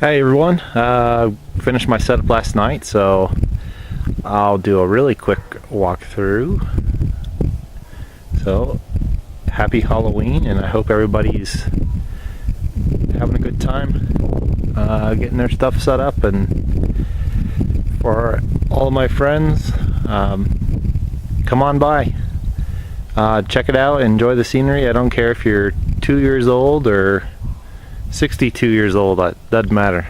Hey everyone, finished my setup last night, so I'll do a really quick walkthrough. So, happy Halloween, and I hope everybody's having a good time getting their stuff set up. And for all of my friends, come on by, check it out, enjoy the scenery. I don't care if you're 2 years old or 62 years old, that doesn't matter.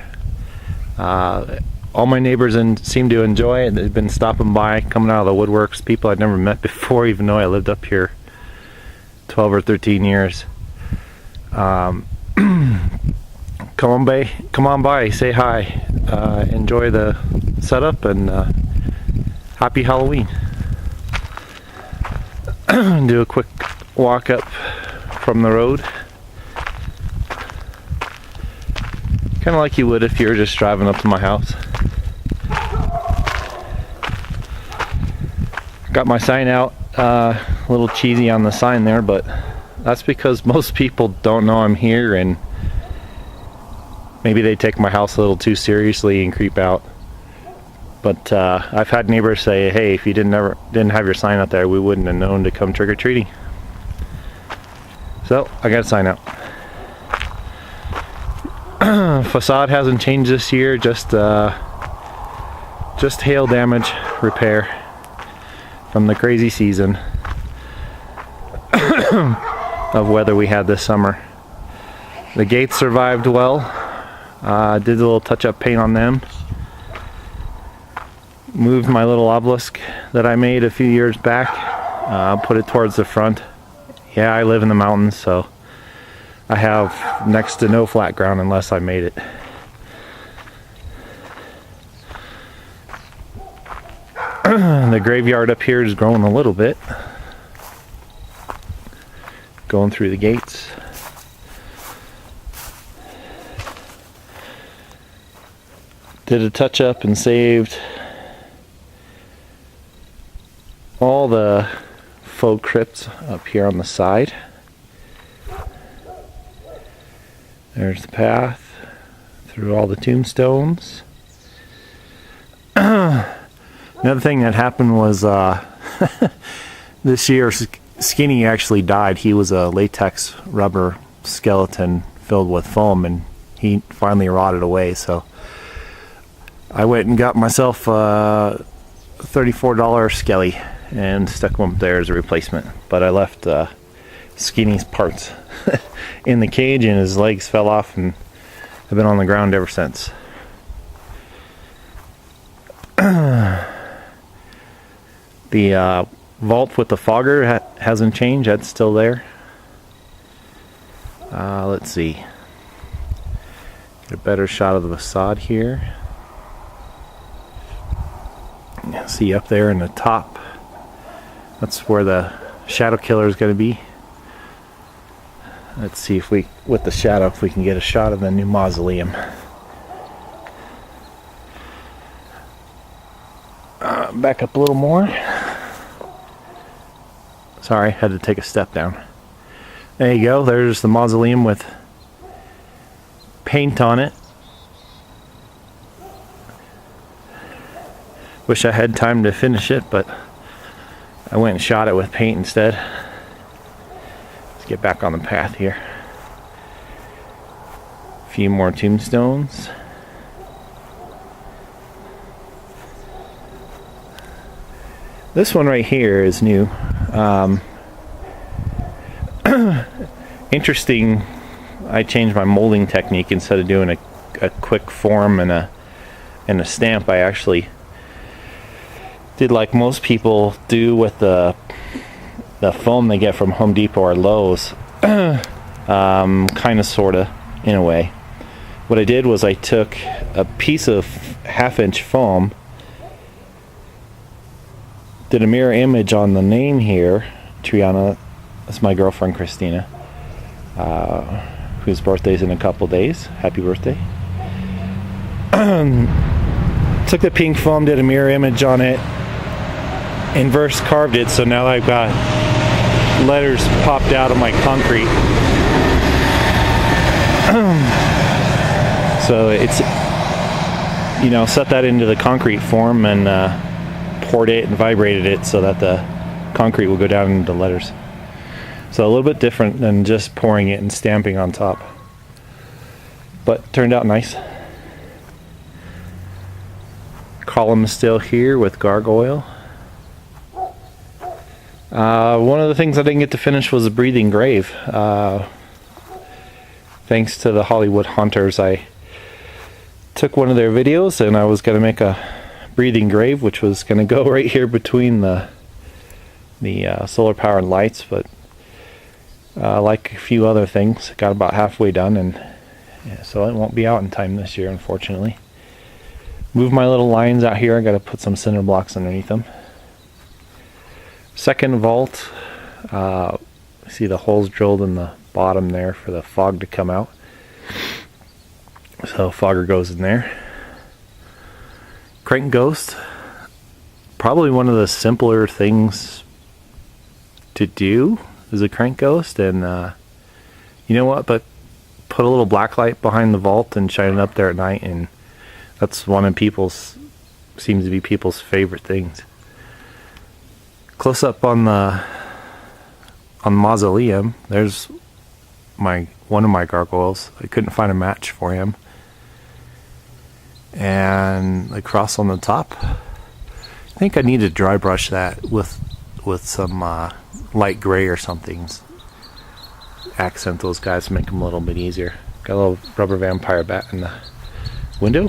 All my neighbors seem to enjoy it. They've been stopping by, coming out of the woodworks, people I'd never met before, even though I lived up here 12 or 13 years. Come on by, say hi, enjoy the setup, and happy Halloween. Do a quick walk up from the road, kind of like you would if you were just driving up to my house. Got my sign out, a little cheesy on the sign there, but that's because most people don't know I'm here, and maybe they take my house a little too seriously and creep out. But I've had neighbors say, hey, if you didn't have your sign out there, we wouldn't have known to come trick-or-treating. So I got a sign out. Facade hasn't changed this year, just hail damage repair from the crazy season of weather we had this summer. The gates survived well. Did a little touch-up paint on them. Moved my little obelisk that I made a few years back. Put it towards the front. Yeah, I live in the mountains, so I have next to no flat ground unless I made it. The graveyard up here is growing a little bit. Going through the gates. Did a touch up and saved all the faux crypts up here on the side. There's the path through all the tombstones. Another thing that happened was this year Skinny actually died. He was a latex rubber skeleton filled with foam, and he finally rotted away. So I went and got myself a $34 skelly and stuck him up there as a replacement. But I left Skinny's parts in the cage, and his legs fell off and have been on the ground ever since. The vault with the fogger hasn't changed. That's still there. Let's see. Get a better shot of the facade here. See up there in the top, that's where the shadow killer is going to be. Let's see if we, with the shadow, if we can get a shot of the new mausoleum. Back up a little more. Sorry, had to take a step down. There you go, there's the mausoleum with paint on it. Wish I had time to finish it, but I went and shot it with paint instead. Let's get back on the path here. A few more tombstones. This one right here is new. Interesting, I changed my molding technique. Instead of doing a quick form and a stamp, I actually did like most people do with the foam they get from Home Depot or Lowe's. Kind of, sorta, in a way. What I did was I took a piece of 1/2-inch foam, did a mirror image on the name here, Triana. That's my girlfriend Christina, whose birthday's in a couple days. Happy birthday. Took the pink foam, did a mirror image on it, inverse carved it, so now I've got letters popped out of my concrete. So So it's, you know, set that into the concrete form and poured it and vibrated it so that the concrete will go down into the letters. So a little bit different than just pouring it and stamping on top, but turned out nice. Column still here with gargoyle. One of the things I didn't get to finish was a breathing grave. Thanks to the Hollywood Haunters, I took one of their videos and I was going to make a breathing grave, which was going to go right here between the solar powered lights, but like a few other things, got about halfway done, and yeah, so it won't be out in time this year, unfortunately. Move my little lines out here. I got to put some cinder blocks underneath them. Second vault, see the holes drilled in the bottom there for the fog to come out. So fogger goes in there. Crank ghost, probably one of the simpler things to do is a crank ghost, and you know what, but put a little black light behind the vault and shine it up there at night, and that's one of seems to be people's favorite things. Close up on the mausoleum, there's one of my gargoyles. I couldn't find a match for him. And the cross on the top, I think I need to dry brush that with some light gray or something. Accent those guys, make them a little bit easier. Got a little rubber vampire bat in the window.